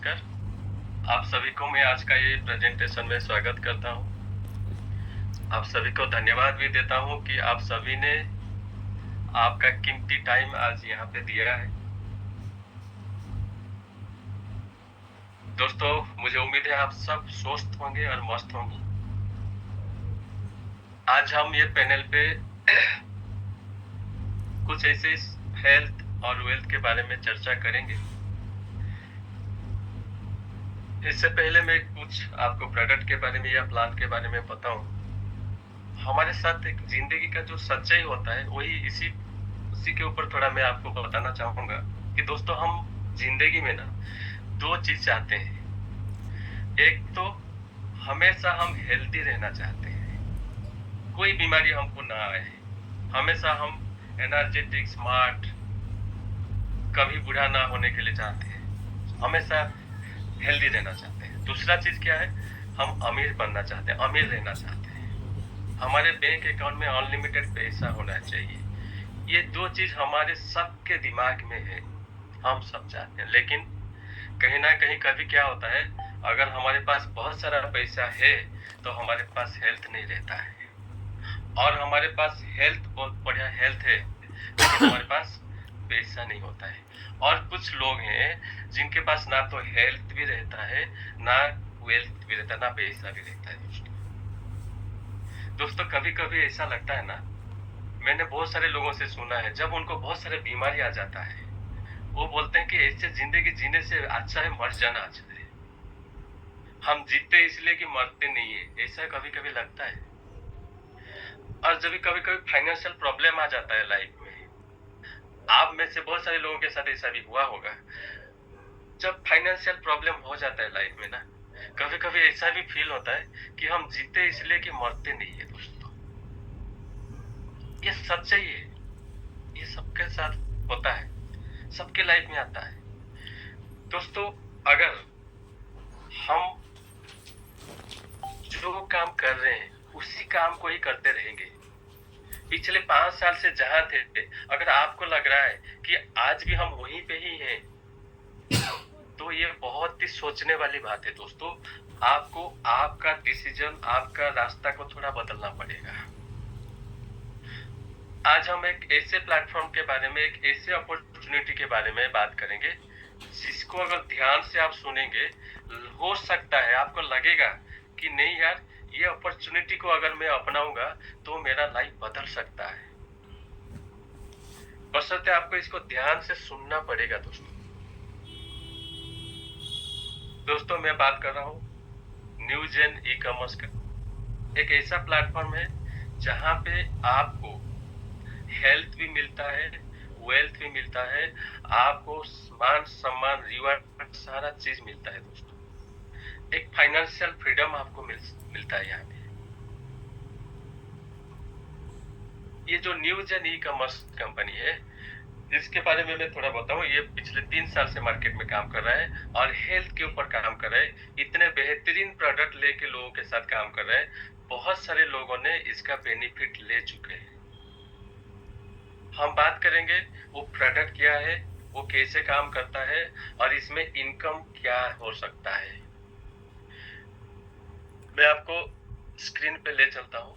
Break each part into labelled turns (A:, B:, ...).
A: नमस्कार। आप सभी को मैं आज का ये प्रेजेंटेशन में स्वागत करता हूँ। आप सभी को धन्यवाद भी देता हूँ कि आप सभी ने आपका कीमती टाइम आज यहाँ पे दिया है। दोस्तों, मुझे उम्मीद है आप सब स्वस्थ होंगे और मस्त होंगे। आज हम ये पैनल पे कुछ ऐसे हेल्थ और वेल्थ के बारे में चर्चा करेंगे। इससे पहले मैं कुछ आपको प्रोडक्ट के बारे में या प्लान के बारे में बताऊं। हमारे साथ एक जिंदगी का जो सच्चाई होता है वही उसी के ऊपर थोड़ा मैं आपको बताना चाहूंगा कि दोस्तों, हम जिंदगी में ना दो चीज चाहते हैं। एक तो हमेशा हम हेल्दी रहना चाहते हैं, कोई बीमारी हमको ना आए, हमेशा हम एनर्जेटिक स्मार्ट, कभी बूढ़ा ना होने के लिए चाहते हैं, हमेशा हेल्दी रहना चाहते हैं। दूसरा चीज क्या है, हम अमीर बनना चाहते हैं, अमीर रहना चाहते हैं। हमारे बैंक अकाउंट में अनलिमिटेड पैसा होना चाहिए। ये दो चीज हमारे सबके दिमाग में है, हम सब चाहते हैं। लेकिन कहीं ना कहीं कभी क्या होता है, अगर हमारे पास बहुत सारा पैसा है तो हमारे पास हेल्थ नहीं रहता है, और हमारे पास हेल्थ, बहुत बढ़िया हेल्थ है, लेकिन हमारे पास पैसा नहीं होता है। और कुछ लोग हैं जिनके पास ना तो हेल्थ भी रहता है, ना वेल्थ भी रहता है, ना पैसा भी रहता है। दोस्तों, कभी कभी ऐसा लगता है ना, मैंने बहुत सारे लोगों से सुना है, जब उनको बहुत सारे बीमारी आ जाता है वो बोलते हैं कि ऐसे जिंदगी जीने से अच्छा है मर जाना अच्छा है। हम जीते इसलिए कि मरते नहीं है, ऐसा कभी कभी लगता है। और जब कभी कभी फाइनेंशियल प्रॉब्लम आ जाता है लाइफ में, आप में से बहुत सारे लोगों के साथ ऐसा भी हुआ होगा। जब फाइनेंशियल प्रॉब्लम हो जाता है लाइफ में ना, कभी कभी ऐसा भी फील होता है कि हम जीते इसलिए कि मरते नहीं है। दोस्तों, ये सच्चाई है, ये सबके साथ होता है, सबके लाइफ में आता है। दोस्तों, अगर हम जो काम कर रहे हैं उसी काम को ही करते रहेंगे, पिछले 5 साल से जहां थे, अगर आपको लग रहा है कि आज भी हम वहीं पे ही हैं, तो ये बहुत ही सोचने वाली बात है। दोस्तों, आपको आपका डिसीजन, आपका रास्ता को थोड़ा बदलना पड़ेगा। आज हम एक ऐसे प्लेटफॉर्म के बारे में, एक ऐसे अपॉर्चुनिटी के बारे में बात करेंगे जिसको अगर ध्यान से आप सुनेंगे, हो सकता है आपको लगेगा कि नहीं यार, ये अपॉर्चुनिटी को अगर मैं अपनाऊंगा तो मेरा लाइफ बदल सकता है। बशर्ते आपको इसको ध्यान से सुनना पड़ेगा। दोस्तों, मैं बात कर रहा हूँ न्यू जेन ई कॉमर्स का। एक ऐसा प्लेटफॉर्म है जहां पे आपको हेल्थ भी मिलता है, वेल्थ भी मिलता है, आपको मान सम्मान, रिवार्ड, सारा चीज मिलता है। दोस्तों, एक फाइनेंशियल फ्रीडम आपको मिलता है यहाँ पे। ये जो new gen e commerce company है, इसके बारे में मैं थोड़ा बताऊं। ये पिछले 3 साल से मार्केट में काम कर रहा है और हेल्थ के ऊपर काम कर रहा है। इतने बेहतरीन प्रोडक्ट लेके लोगों के साथ काम कर रहा है, बहुत सारे लोगों ने इसका बेनिफिट ले चुके हैं। हम बात करेंगे वो प्रोडक्ट क्या है, वो कैसे काम करता है, और इसमें इनकम क्या हो सकता है। मैं आपको स्क्रीन पे ले चलता हूँ।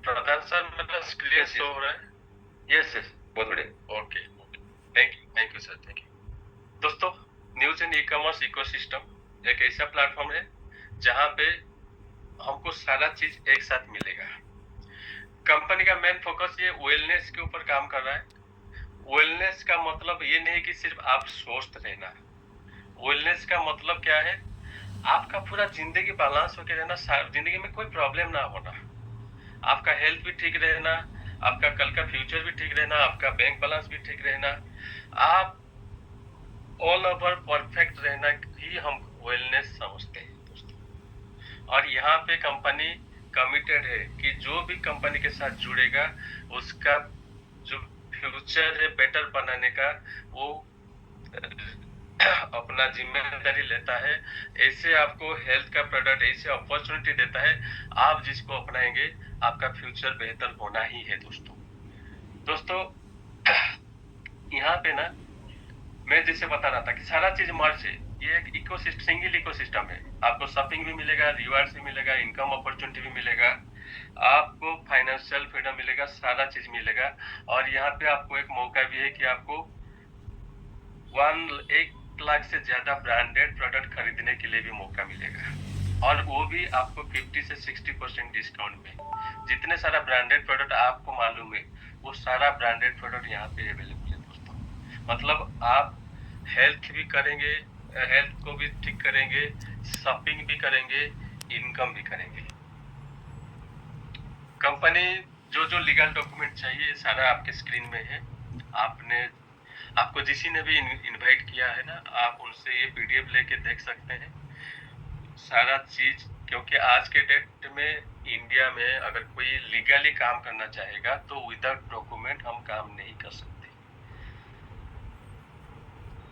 A: प्रधान सर, मेरा स्क्रीन शो हो रहा है?
B: यस यस, बहुत बढ़िया।
A: Okay okay, thank you sir, thank you. दोस्तों, news and e-commerce ecosystem एक ऐसा प्लेटफॉर्म है जहां पे हमको सारा चीज एक साथ मिलेगा। कंपनी का मेन फोकस ये वेलनेस के ऊपर काम कर रहा है। वेलनेस का मतलब ये नहीं कि सिर्फ आप स्वस्थ रहना। वेलनेस का मतलब क्या है, आपका पूरा जिंदगी बैलेंस होकर रहना, जिंदगी में कोई प्रॉब्लम ना होना, आपका हेल्थ भी ठीक रहना, आपका कल का फ्यूचर भी ठीक रहना, आपका बैंक बैलेंस भी ठीक रहना, आप ऑल ओवर परफेक्ट रहना ही हम वेलनेस समझते हैं। दोस्तों, और यहाँ पे कंपनी कमिटेड है कि जो भी कंपनी के साथ जुड़ेगा उसका जो फ्यूचर है बेटर बनाने का, वो अपना जिम्मेदारी लेता है। ऐसे आपको हेल्थ का प्रोडक्ट ऐसे अपॉर्चुनिटी देता है, आप जिसको अपनाएंगे आपका फ्यूचर बेहतर होना ही है। दोस्तों, दोस्तों यहाँ पे ना मैं जैसे बता रहा था कि सारा चीज मर्ज है। ये एक इकोसिस्टम, सिंगल इकोसिस्टम है। आपको शॉपिंग भी मिलेगा, रिवार्ड्स भी मिलेगा, इनकम अपॉर्चुनिटी भी मिलेगा, आपको फाइनेंशियल फ्रीडम मिलेगा, सारा चीज मिलेगा। और यहाँ पे आपको एक मौका भी है कि आपको 1 लाख से ज्यादा ब्रांडेड प्रोडक्ट खरीदने के लिए भी मौका मिलेगा, और वो भी आपको 50 से 60% डिस्काउंट में। जितने सारा ब्रांडेड प्रोडक्ट आपको मालूम है, वो सारा ब्रांडेड प्रोडक्ट यहाँ पे अवेलेबल है दोस्तों। मतलब आप हेल्थ भी करेंगे, हेल्थ को भी ठीक करेंगे, शॉपिंग भी करेंगे, इनकम भी करेंगे। कंपनी जो लीगल डॉक्यूमेंट चाहिए सारा आपके स्क्रीन में है। आपको जिसी ने भी इनवाइट किया है ना, आप उनसे ये पीडीएफ लेके देख सकते हैं सारा चीज। क्योंकि आज के डेट में इंडिया में अगर कोई लीगली काम करना चाहेगा तो विदाउट डॉक्यूमेंट हम काम नहीं कर सकते।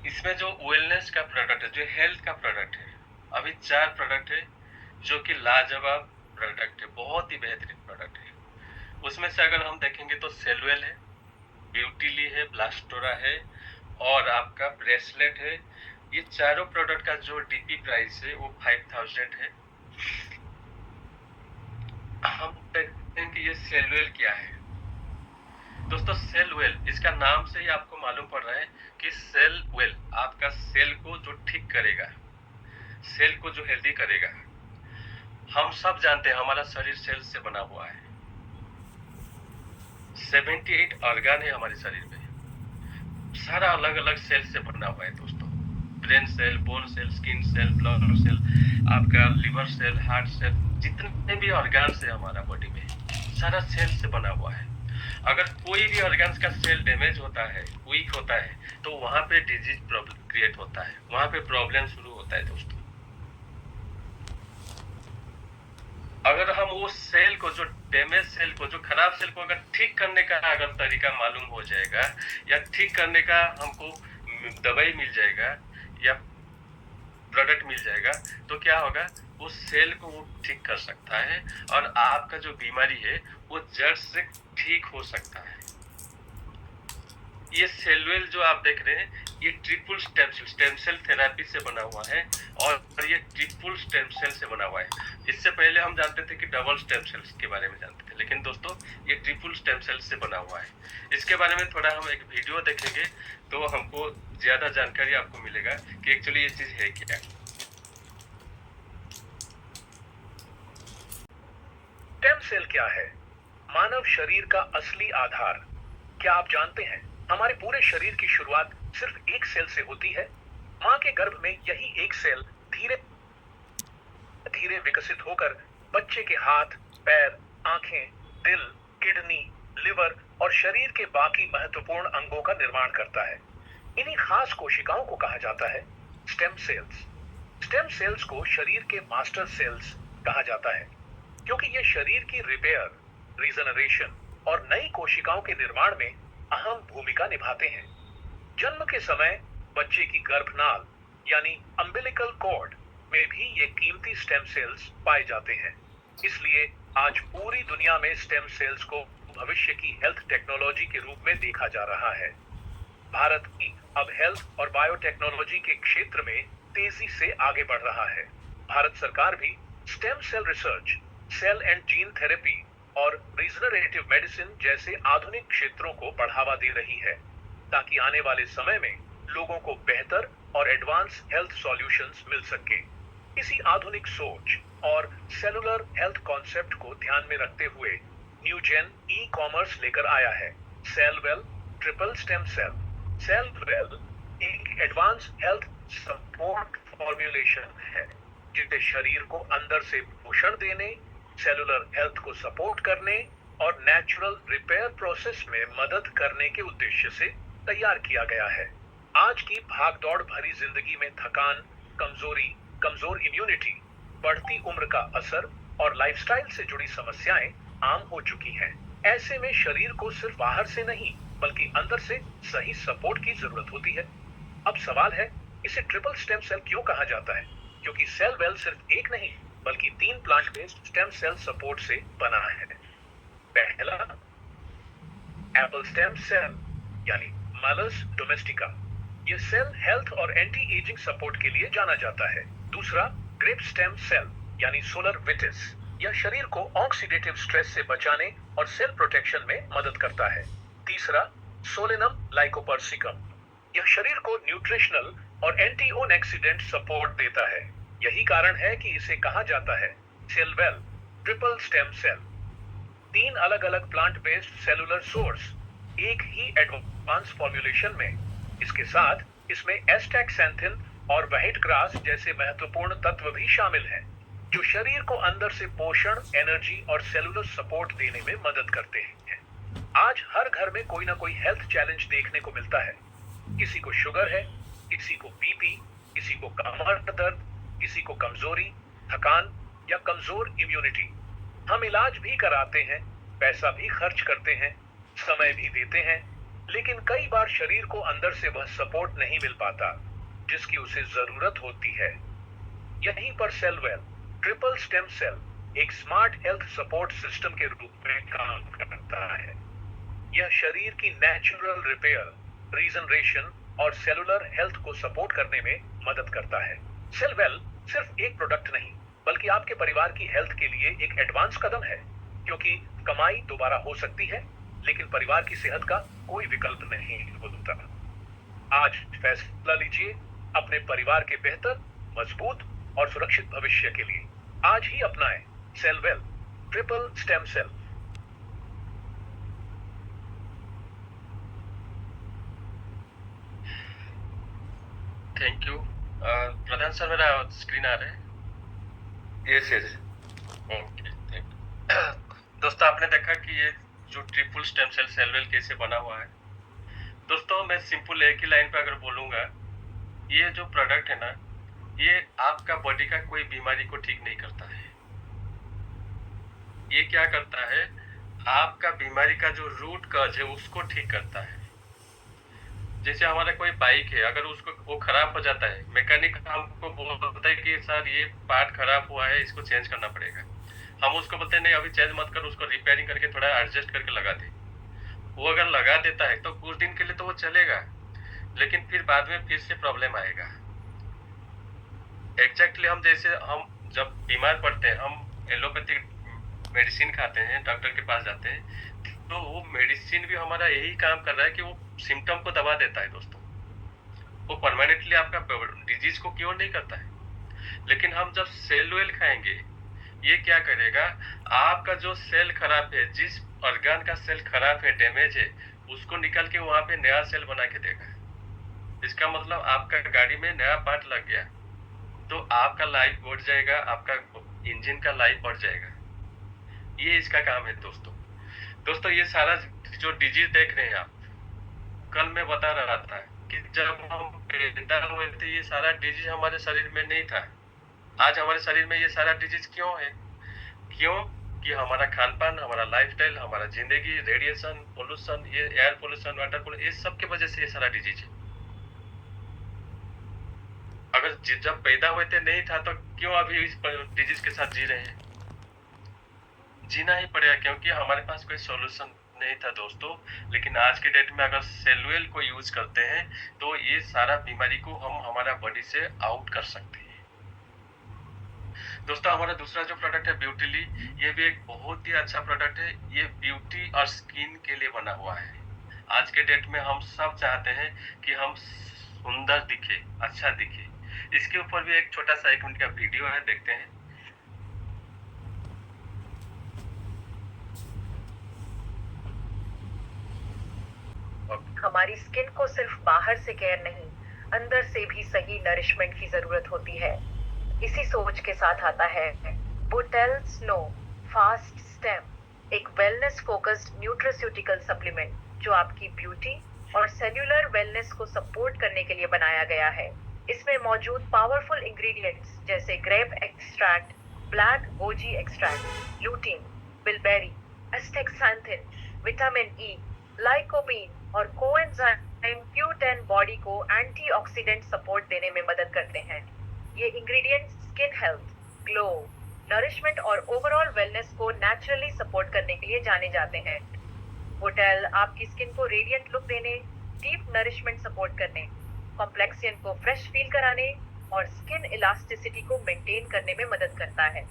A: इसमें जो वेलनेस का प्रोडक्ट है, जो हेल्थ का प्रोडक्ट है, अभी 4 प्रोडक्ट है जो कि लाजवाब प्रोडक्ट है, बहुत ही बेहतरीन प्रोडक्ट है। उसमें से अगर हम देखेंगे तो सेलवेल है, ब्यूटीली है, ब्लास्टोरा है और आपका ब्रेसलेट है। ये चारों प्रोडक्ट का जो डीपी प्राइस है वो 5000 है। हम देखते हैं कि ये सेलवेल क्या है। दोस्तों सेलवेल, इसका नाम से ही आपको मालूम पड़ रहा है कि सेल वेल, आपका सेल को जो ठीक करेगा, सेल को जो हेल्दी करेगा। हम सब जानते हैं हमारा शरीर सेल से बना हुआ है। 78 ऑर्गन है हमारे शरीर में, सारा अलग अलग सेल से बना हुआ है दोस्तों। Brain cell, bone cell, skin cell, blood cell, आपका लिवर सेल, हार्ट सेल, जितने भी ऑर्गन्स है हमारा बॉडी में, सारा सेल से बना हुआ है। अगर कोई भी ऑर्गन्स का सेल डैमेज होता है, वीक होता है, तो वहां पे डिजीज प्रॉब्लम क्रिएट होता है, वहां पे प्रॉब्लम शुरू होता है दोस्तों। अगर हम वो सेल को, जो डैमेज सेल को, जो खराब सेल को अगर ठीक करने का अगर तरीका मालूम हो जाएगा, या ठीक करने का हमको दवाई मिल जाएगा या प्रोडक्ट मिल जाएगा, तो क्या होगा, वो सेल को वो ठीक कर सकता है और आपका जो बीमारी है वो जड़ से ठीक हो सकता है। ये सेलवेल जो आप देख रहे हैं, ये ट्रिपल स्टेम सेल थेरेपी से बना हुआ है और ये ट्रिपल स्टेम सेल से बना हुआ है। इससे पहले हम जानते थे कि डबल स्टेम सेल्स के बारे में जानते थे, लेकिन दोस्तों ये ट्रिपल स्टेम सेल से बना हुआ है। इसके बारे में थोड़ा हम एक वीडियो देखेंगे तो हमको ज्यादा जानकारी आपको मिलेगा कि एक्चुअली ये चीज है क्या।
C: स्टेम सेल क्या है? मानव शरीर का असली आधार। क्या आप जानते हैं हमारे पूरे शरीर की शुरुआत सिर्फ एक सेल से होती है। मां के गर्भ में यही एक सेल धीरे धीरे विकसित होकर बच्चे के हाथ, पैर, आंखें, दिल, किडनी, लिवर और शरीर के बाकी महत्वपूर्ण अंगों का निर्माण करता है। इन्हीं खास कोशिकाओं को कहा जाता है स्टेम सेल्स। स्टेम सेल्स को शरीर के मास्टर सेल्स कहा जाता है क्योंकि ये शरीर की रिपेयर, रीजनरेशन और नई कोशिकाओं के निर्माण में अहम भूमिका निभाते हैं। जन्म के समय बच्चे की गर्भनाल यानी अम्बिलिकल कॉर्ड में भी ये कीमती स्टेम सेल्स पाए जाते हैं। इसलिए आज पूरी दुनिया में स्टेम सेल्स को भविष्य की हेल्थ टेक्नोलॉजी के रूप में देखा जा रहा है। भारत की अब हेल्थ और बायोटेक्नोलॉजी के क्षेत्र में तेजी से आगे बढ़ रहा है। भारत सरकार भी stem cell research, cell and gene therapy और रीजनरेटिव मेडिसिन जैसे आधुनिक क्षेत्रों को बढ़ावा दे रही है ताकि आने वाले समय में लोगों को बेहतर और एडवांस हेल्थ सॉल्यूशंस मिल सके। इसी आधुनिक सोच और सेलुलर हेल्थ कॉन्सेप्ट को ध्यान में रखते हुए न्यूजेन ई-कॉमर्स लेकर आया है सेलवेल ट्रिपल स्टेम सेल। सेलवेल एक एडवांस हेल्थ सपोर्ट फॉर्मुलेशन है जिसे शरीर को अंदर से पोषण देने, सेलुलर हेल्थ को सपोर्ट करने और नेचुरल रिपेयर प्रोसेस में मदद करने के उद्देश्य से तैयार किया गया है। आज की भागदौड़ भरी जिंदगी में थकान, कमजोरी, कमजोर इम्यूनिटी, बढ़ती उम्र का असर और लाइफस्टाइल से जुड़ी समस्याएं आम हो चुकी हैं। ऐसे में शरीर को सिर्फ बाहर से नहीं बल्कि अंदर से सही सपोर्ट की जरूरत होती है। अब सवाल है, इसे ट्रिपल स्टेम सेल क्यों कहा जाता है? क्योंकि सेलवेल सिर्फ एक नहीं बल्कि 3 plant based stem cell support से बना है। पहला, एप्पल स्टेम सेल यानी मालस डोमेस्टिका, ये सेल हेल्थ और एंटी एजिंग सपोर्ट के लिए जाना जाता है। दूसरा ग्रेप स्टेम सेल यानी सोलर विटिस, यह शरीर को ऑक्सीडेटिव स्ट्रेस से बचाने और सेल प्रोटेक्शन में मदद करता है। तीसरा सोलेनम लाइकोपर्सिकम, यह शरीर को न्यूट्रिशनल और एंटीऑक्सीडेंट सपोर्ट देता है। यही कारण है कि इसे कहा जाता है सेलवेल ट्रिपल स्टेम सेल। तीन अलग अलग प्लांट बेस्ड सेलुलर सोर्स एक ही एडवांस फॉर्मुलेशन में। इसके साथ इसमें एस्टैक्सेंथिन और व्हाइट ग्रास जैसे महत्वपूर्ण तत्व भी शामिल हैं, जो शरीर को अंदर से पोषण, एनर्जी और सेलुलर सपोर्ट देने में मदद करते हैं। आज हर घर में कोई ना कोई हेल्थ चैलेंज देखने को मिलता है। किसी को शुगर है, किसी को बीपी, किसी को कमर दर्द, किसी को कमजोरी, थकान या कमजोर इम्यूनिटी। हम इलाज भी कराते हैं, पैसा भी खर्च करते हैं, समय भी देते हैं, लेकिन कई बार शरीर को अंदर से वह सपोर्ट नहीं मिल पाता जिसकी उसे जरूरत होती है। यहीं पर सेलवेल ट्रिपल स्टेम सेल एक स्मार्ट हेल्थ सपोर्ट सिस्टम के रूप में काम करता है। यह शरीर की नेचुरल रिपेयर, रीजनरेशन और सेलुलर हेल्थ को सपोर्ट करने में मदद करता है। सेलवेल सिर्फ एक प्रोडक्ट नहीं, बल्कि आपके परिवार की हेल्थ के लिए एक एडवांस कदम है, क्योंकि कमाई दोबारा हो सकती है, लेकिन परिवार की सेहत का कोई विकल्प नहीं होता। आज फैसला लीजिए अपने परिवार के बेहतर, मजबूत और सुरक्षित भविष्य के लिए। आज ही अपनाएं Cellwell triple stem cell.
A: Thank you. प्रधान सर, मेरा स्क्रीन आ रहा है?
B: Yes yes.
A: Okay, thank you. दोस्तों, आपने देखा कि ये जो ट्रिपल स्टेम सेल सेलवेल कैसे बना हुआ है। दोस्तों, मैं सिंपल एक ही लाइन पे अगर बोलूंगा, ये जो प्रोडक्ट है ना, ये आपका बॉडी का कोई बीमारी को ठीक नहीं करता है। ये क्या करता है, आपका बीमारी का जो रूट कॉज है उसको ठीक करता है। जैसे हमारा कोई बाइक है, अगर उसको वो खराब हो जाता है, मैकेनिक हमको बोलता है कि सर ये पार्ट खराब हुआ है, इसको चेंज करना पड़ेगा। हम उसको बोलते हैं नहीं, अभी चेंज मत कर, उसको रिपेयरिंग करके थोड़ा एडजस्ट करके लगा दे। वो अगर लगा देता है तो कुछ दिन के लिए तो वो चलेगा, लेकिन फिर बाद में फिर से प्रॉब्लम आएगा। एग्जैक्टली हम जैसे हम जब बीमार पड़ते हैं, हम एलोपैथिक मेडिसिन खाते हैं, डॉक्टर के पास जाते हैं, तो वो मेडिसिन भी हमारा यही काम कर रहा है कि वो सिम्टम को दबा देता है दोस्तों। वो परमानेंटली आपका डिजीज को क्योर नहीं करता है। लेकिन हम जब सेलवेल खाएंगे, ये क्या करेगा, आपका जो सेल खराब है, जिस ऑर्गन का सेल खराब है, डैमेज है, उसको निकाल के वहां पे नया सेल बना के देगा। इसका मतलब आपका गाड़ी में नया पार्ट लग गया तो आपका लाइफ बढ़ जाएगा, आपका इंजन का लाइफ बढ़ जाएगा। ये इसका काम है दोस्तों। ये सारा जो डिजीज देख रहे हैं आप, कल मैं बता रहा था कि जब हम पैदा हुए थे ये सारा डिजीज हमारे शरीर में नहीं था। आज हमारे शरीर में ये सारा डिजीज क्यों है? क्यों कि हमारा खान पान, हमारा लाइफस्टाइल, हमारा जिंदगी, रेडिएशन, पोल्यूशन, ये एयर पोल्यूशन, वाटर पोल्यूशन, ये सब की वजह से ये सारा डिजीज है। अगर जब पैदा हुए थे नहीं था तो क्यों अभी इस डिजीज के साथ जी रहे हैं? जीना ही पड़ेगा, क्योंकि हमारे पास कोई सॉल्यूशन नहीं था दोस्तों। लेकिन आज के डेट में अगर सेलवेल को यूज करते हैं तो ये सारा बीमारी को हम हमारा बॉडी से आउट कर सकते हैं। दोस्तों, हमारा दूसरा जो प्रोडक्ट है ब्यूटीली, ये भी एक बहुत ही अच्छा प्रोडक्ट है। ये ब्यूटी और स्किन के लिए बना हुआ है। आज के डेट में हम सब चाहते हैं कि हम सुंदर दिखे, अच्छा दिखे। इसके ऊपर भी एक छोटा सा 1 मिनट का वीडियो है, देखते हैं।
D: हमारी स्किन को सिर्फ बाहर से केयर नहीं, अंदर से भी सही नरिशमेंट की जरूरत होती है। इसी सोच के साथ आता है बोटेल स्नो फास्ट स्टेम, एक वेलनेस फोकस्ड न्यूट्रास्यूटिकल सप्लीमेंट जो आपकी ब्यूटी और सेल्यूलर वेलनेस को सपोर्ट करने के लिए बनाया गया है। इसमें मौजूद पावरफुल इंग्रेडिएंट्स जैसे grape extract, black goji extract, lutein, bilberry, astaxanthin, vitamin E, lycopene और कोएंजाइम Q10 बॉडी को एंटीऑक्सीडेंट सपोर्ट देने में मदद करते हैं। ये ingredients skin health, glow, nourishment और ओवरऑल वेलनेस को नेचुरली सपोर्ट करने के लिए जाने जाते हैं। वो टेल आपकी स्किन को रेडियंट लुक देने, डीप नरिशमेंट सपोर्ट करने, कॉम्प्लेक्सियन को फ्रेश फील कराने और स्किन इलास्टिसिटी को मेंटेन करने में मदद करता है।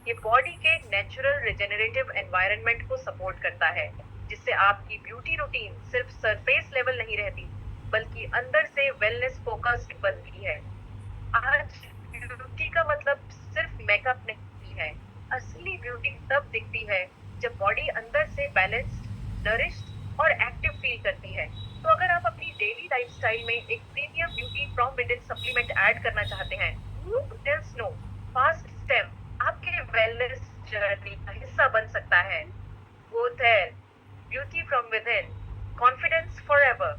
D: ये बॉडी के नेचुरल रिजेनरेटिव एनवायरनमेंट को सपोर्ट करता है, जिससे आपकी ब्यूटी रूटीन सिर्फ सरफेस लेवल नहीं रहती, बल्कि अंदर से वेलनेस फोकस्ड बनती है। आज ब्यूटी का मतलब सिर्फ मेकअप नहीं है। असली ब्यूटी तब दिखती है जब बॉडी अंदर से बैलेंस्ड, नरिश्ड और एक्टिव फील करती है। तो अगर आप अपनी डेली लाइफस्टाइल में एक premium beauty from within supplement add करना चाहते हैं, टेल स्नो फास्ट स्टेम आपके वेलनेस जर्नी का हिस्सा बन सकता है। वो tell beauty from within, confidence forever.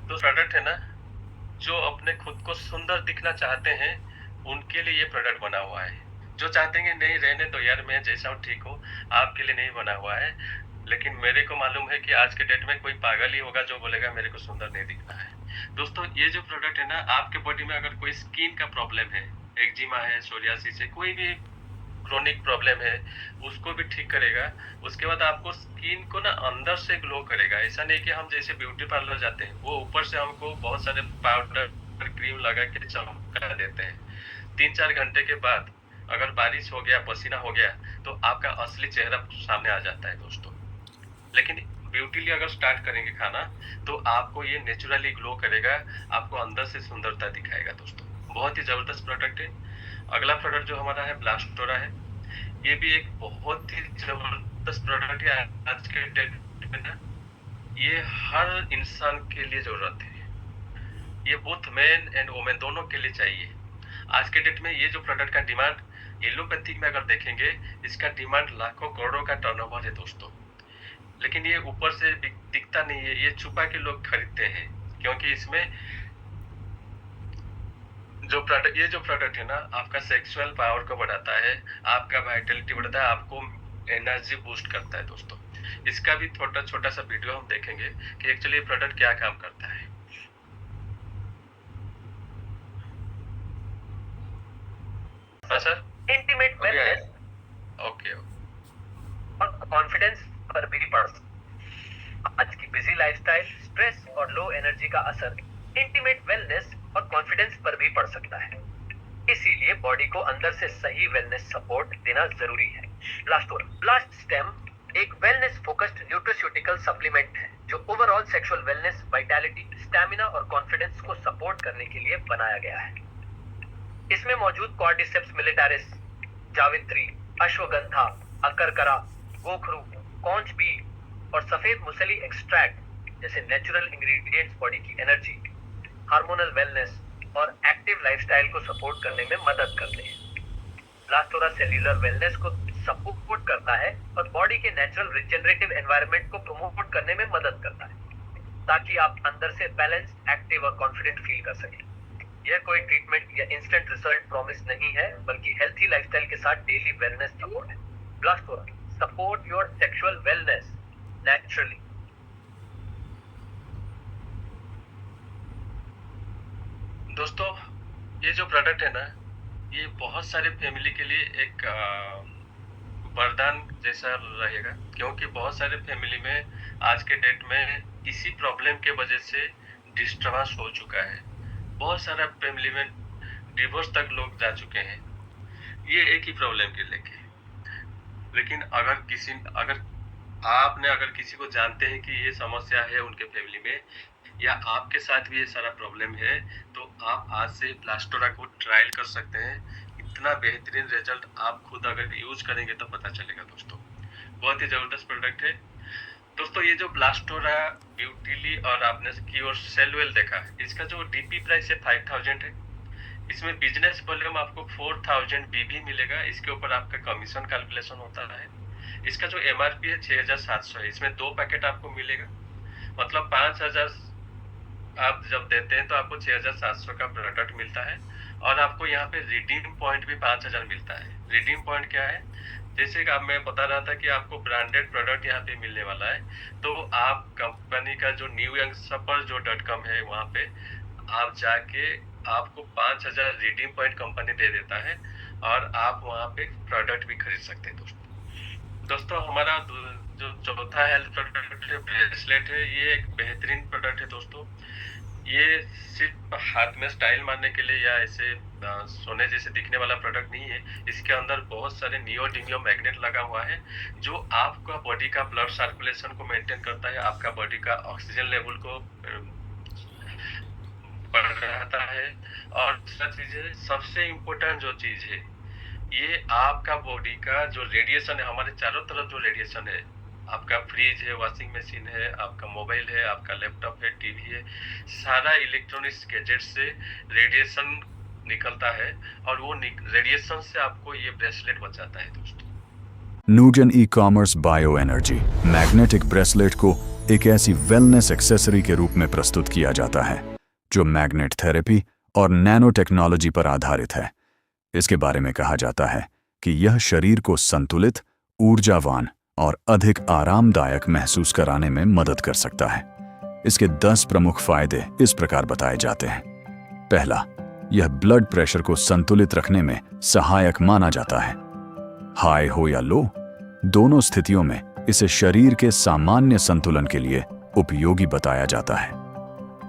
A: तो प्रोडक्ट है ना, जो अपने खुद को सुंदर दिखना चाहते हैं उनके लिए ये प्रोडक्ट बना हुआ है। जो चाहते हैं नहीं रहने तो यार मैं जैसा हूँ ठीक हूँ, आपके लिए नहीं बना हुआ है। लेकिन मेरे को मालूम है कि आज के डेट में कोई पागल ही होगा जो बोलेगा मेरे को सुंदर नहीं दिखना है। दोस्तों ये जो प्रोडक्ट है ना, आपके बॉडी में अगर कोई स्किन का प्रॉब्लम है, एक्जिमा है, सोरियासिस है, कोई भी क्रोनिक प्रॉब्लम है, उसको भी ठीक करेगा। उसके बाद आपको स्किन को ना अंदर से ग्लो करेगा। ऐसा नहीं कि हम जैसे ब्यूटी पार्लर जाते हैं, वो ऊपर से हमको बहुत सारे पाउडर क्रीम लगा के चमका देते हैं। 3-4 घंटे के बाद अगर बारिश हो गया, पसीना हो गया, तो आपका असली चेहरा सामने आ जाता है दोस्तों। लेकिन ब्यूटी अगर स्टार्ट करेंगे खाना, तो आपको ये नेचुरली ग्लो करेगा, आपको अंदर से सुंदरता दिखाएगा दोस्तों। बहुत ही जबरदस्त प्रोडक्ट है। अगला प्रोडक्ट जो हमारा है ब्लास्टोरा है। ये भी एक बहुत ही जबरदस्त प्रोडक्ट है आज के डेट में ना। ये हर इंसान के लिए जरूरत है। ये बोथ मेन एंड वुमेन दोनों के लिए चाहिए। आज के डेट में ये जो प्रोडक्ट का डिमांड एलोपैथिक में अगर देखेंगे, इसका डिमांड लाखों करोड़ों का टर्नओवर है दोस्तों। लेकिन ये ऊपर से दिखता नहीं है, ये छुपा के लोग खरीदते हैं, क्योंकि इसमें ये जो प्रोडक्ट है ना, आपका सेक्सुअल पावर को बढ़ाता है, आपका वाइटलिटी बढ़ाता है, आपको एनर्जी बूस्ट करता है दोस्तों। इसका भी छोटा सा वीडियो हम देखेंगे कि एक्चुअली ये प्रोडक्ट क्या काम करता है। हाँ सर,
C: इंटीमेट वेलनेस
A: ओके।
C: और कॉन्फिडेंस पर भी पड़। आज की बिजी लाइफस्टाइल, स्ट्रेस और लो एनर्जी का असर इंटीमेट वेलनेस और कॉन्फिडेंस पर भी पड़ सकता है। इसीलिए बॉडी को अंदर से सही वेलनेस सपोर्ट देना जरूरी है। ब्लास्ट स्टेम एक वेलनेस फोकस्ड न्यूट्रास्यूटिकल सप्लीमेंट है, जो overall sexual wellness, vitality, stamina और कॉन्फिडेंस को सपोर्ट करने के लिए बनाया गया है। इसमें मौजूद कॉर्डिसेप्स मिलिटारिस, जावित्री, अश्वगंधा, अकरकरा, गोखरू, कॉन्च बी और सफेद मुसली एक्सट्रैक्ट जैसे नेचुरल इंग्रेडिएंट्स बॉडी की एनर्जी, हार्मोनल वेलनेस और एक्टिव लाइफस्टाइल को सपोर्ट करने में मदद करते हैं। ब्लास्टोरा सेल्यूलर वेलनेस को सपोर्ट करता है और बॉडी के नेचुरल रिजेनरेटिव एनवायरनमेंट को प्रमोट करने में मदद करता है, ताकि आप अंदर से बैलेंस्ड, एक्टिव और कॉन्फिडेंट फील कर सकें। यह कोई ट्रीटमेंट या इंस्टेंट रिजल्ट प्रॉमिस नहीं है, बल्कि हेल्थी लाइफस्टाइल के साथ डेली वेलनेस सपोर्ट है। Blastora support your sexual wellness naturally.
A: दोस्तों ये जो प्रोडक्ट है ना, ये बहुत सारे फैमिली के लिए एक वरदान जैसा रहेगा, क्योंकि बहुत सारे फैमिली में आज के डेट में इसी प्रॉब्लम के वजह से डिस्टर्बेंस हो चुका है। बहुत सारा फैमिली में डिवोर्स तक लोग जा चुके हैं, ये एक ही प्रॉब्लम के लेके। लेकिन अगर आपने किसी को जानते हैं कि ये समस्या है उनके फैमिली में, या आपके साथ भी ये सारा प्रॉब्लम है, तो आप आज से ब्लास्टोरा को ट्रायल कर सकते हैं। इतना बेहतरीन रिजल्ट आप खुद अगर यूज करेंगे तो पता चलेगा दोस्तों। बहुत ही जबरदस्त प्रोडक्ट है दोस्तों। ये जो ब्लास्टोरा ब्यूटीली और आपने की और सेलवेल देखा, इसका जो डीपी प्राइस है 5000 है। इसमें बिजनेस वॉल्यूम आपको 4000 बीबी मिलेगा। इसके ऊपर आपका कमीशन कैलकुलेशन होता है। इसका जो एमआरपी है 6700 है। इसमें 2 पैकेट आपको मिलेगा, मतलब 5000 आप जब देते हैं तो आपको 6700 का प्रोडक्ट मिलता है। और आपको यहाँ पे रिडीम पॉइंट भी 5000 मिलता है। रिडीम पॉइंट क्या है, जैसे कि मैं बता रहा था कि आपको ब्रांडेड प्रोडक्ट यहाँ पे मिलने वाला है, तो आप कंपनी का जो newyoungshopper.com है, वहाँ पे आप जाके आपको 5000 रिडीम पॉइंट कंपनी दे देता है। और आप वहाँ पे प्रोडक्ट भी खरीद सकते हैं दोस्तों। दोस्तों हमारा जो चौथा हेल्थ प्रोडक्ट है ब्रेसलेट है, ये एक बेहतरीन प्रोडक्ट है दोस्तों। ये सिर्फ हाथ में स्टाइल मारने के लिए या ऐसे सोने जैसे दिखने वाला प्रोडक्ट नहीं है। इसके अंदर बहुत सारे नियोडिमियम मैग्नेट लगा हुआ है जो आपका बॉडी का ब्लड सर्कुलेशन को मेंटेन करता है, आपका बॉडी का ऑक्सीजन लेवल को बढ़ाता है। और दूसरा चीज है, सबसे इम्पोर्टेंट जो चीज है, ये आपका बॉडी का जो रेडिएशन है, हमारे चारों तरफ जो रेडिएशन है, आपका फ्रिज है, वॉशिंग मशीन है, आपका मोबाइल है, आपका लैपटॉप है, टीवी है, सारा इलेक्ट्रॉनिक्स गैजेट से रेडिएशन निकलता है और वो रेडिएशन से आपको ये ब्रेसलेट बचाता है दोस्तों।
E: Newgen ecommerce bio energy magnetic bracelet को एक ऐसी वेलनेस एक्सेसरी के रूप में प्रस्तुत किया जाता है जो मैग्नेट थेरेपी और नैनो टेक्नोलॉजी पर आधारित है। इसके बारे में कहा जाता है कि यह शरीर को संतुलित, ऊर्जावान और अधिक आरामदायक महसूस कराने में मदद कर सकता है। इसके 10 प्रमुख फायदे इस प्रकार बताए जाते हैं। पहला, यह ब्लड प्रेशर को संतुलित रखने में सहायक माना जाता है। हाई हो या लो, दोनों स्थितियों में इसे शरीर के सामान्य संतुलन के लिए उपयोगी बताया जाता है।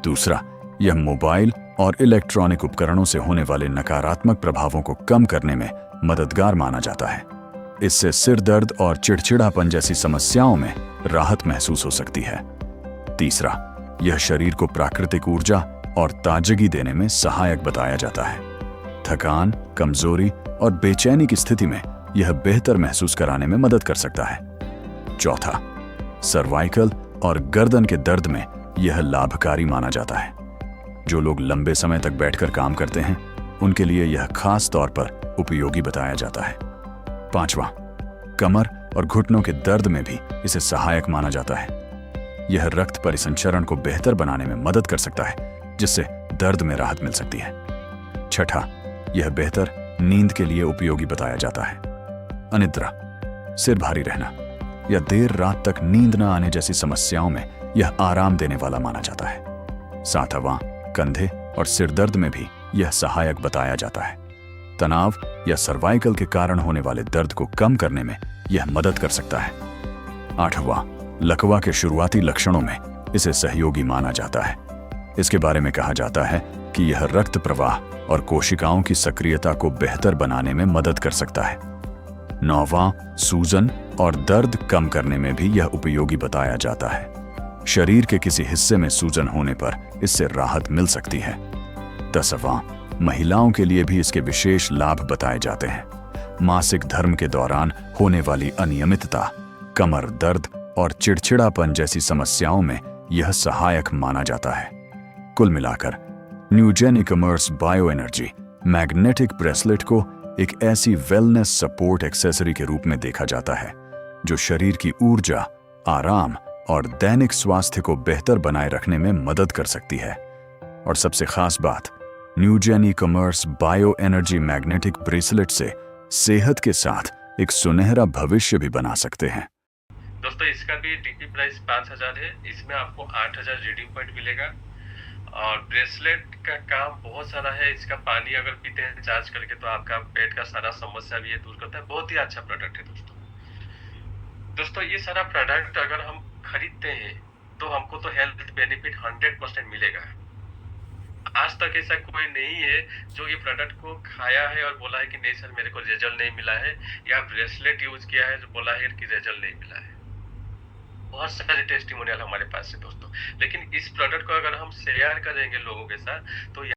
E: दूसरा, यह मोबाइल और इलेक्ट्रॉनिक उपकरणों से होने वाले नकारात्मक प्रभावों को कम करने में मददगार माना जाता है। इससे सिर दर्द और चिड़चिड़ापन जैसी समस्याओं में राहत महसूस हो सकती है। तीसरा, यह शरीर को प्राकृतिक ऊर्जा और ताजगी देने में सहायक बताया जाता है। थकान, कमजोरी और बेचैनी की स्थिति में यह बेहतर महसूस कराने में मदद कर सकता है। चौथा, सर्वाइकल और गर्दन के दर्द में यह लाभकारी माना जाता है। जो लोग लंबे समय तक बैठकर काम करते हैं, उनके लिए यह खास तौर पर उपयोगी बताया जाता है। पांचवा, कमर और घुटनों के दर्द में भी इसे सहायक माना जाता है। यह रक्त परिसंचरण को बेहतर बनाने में मदद कर सकता है, जिससे दर्द में राहत मिल सकती है। छठा, यह बेहतर नींद के लिए उपयोगी बताया जाता है। अनिद्रा, सिर भारी रहना या देर रात तक नींद न आने जैसी समस्याओं में यह आराम देने वाला माना जाता है। सातवां, कंधे और सिर दर्द में भी यह सहायक बताया जाता है। तनाव या सर्वाइकल के कारण होने वाले दर्द को कम करने में यह मदद कर सकता है। आठवां, लकवा के शुरुआती लक्षणों में इसे सहयोगी माना जाता है। इसके बारे में कहा जाता है कि यह रक्त प्रवाह और कोशिकाओं की सक्रियता को बेहतर बनाने में मदद कर सकता है। नौवां, सूजन और दर्द कम करने में भी यह उपयोगी बताया जाता है। शरीर के किसी हिस्से में सूजन होने पर इससे राहत मिल सकती है। 10वां, महिलाओं के लिए भी इसके विशेष लाभ बताए जाते हैं। मासिक धर्म के दौरान होने वाली अनियमितता, कमर दर्द और चिड़चिड़ापन जैसी समस्याओं में यह सहायक माना जाता है। कुल मिलाकर Newgen ecommerce bio energy magnetic bracelet को एक ऐसी वेलनेस सपोर्ट एक्सेसरी के रूप में देखा जाता है जो शरीर की ऊर्जा, आराम और दैनिक स्वास्थ्य को बेहतर बनाए रखने में मदद कर सकती है। और सबसे खास बात, Newgen ecommerce bio energy magnetic bracelet से सेहत के साथ एक सुनहरा भविष्य भी बना सकते हैं।
A: दोस्तों इसका भी डीपी प्राइस 5000 है। इसमें आपको 8000 रिडीम पॉइंट मिलेगा। और ब्रेसलेट का काम बहुत सारा है। इसका पानी अगर पीते हैं चार्ज करके तो आपका पेट का सारा समस्या भी ये दूर करता है। बहुत ही अच्छा प्रोडक्ट है दोस्तों ये सारा प्रोडक्ट अगर हम खरीदते हैं तो हमको तो हेल्थ बेनिफिट 100% मिलेगा। आज तक ऐसा कोई नहीं है जो ये प्रोडक्ट को खाया है और बोला है कि नहीं सर मेरे को रिजल्ट नहीं मिला है, या ब्रेसलेट यूज किया है जो बोला है कि रिजल्ट नहीं मिला है। बहुत सारे टेस्टिमोनियल हमारे पास है दोस्तों। लेकिन इस प्रोडक्ट को अगर हम शेयर करेंगे लोगों के साथ तो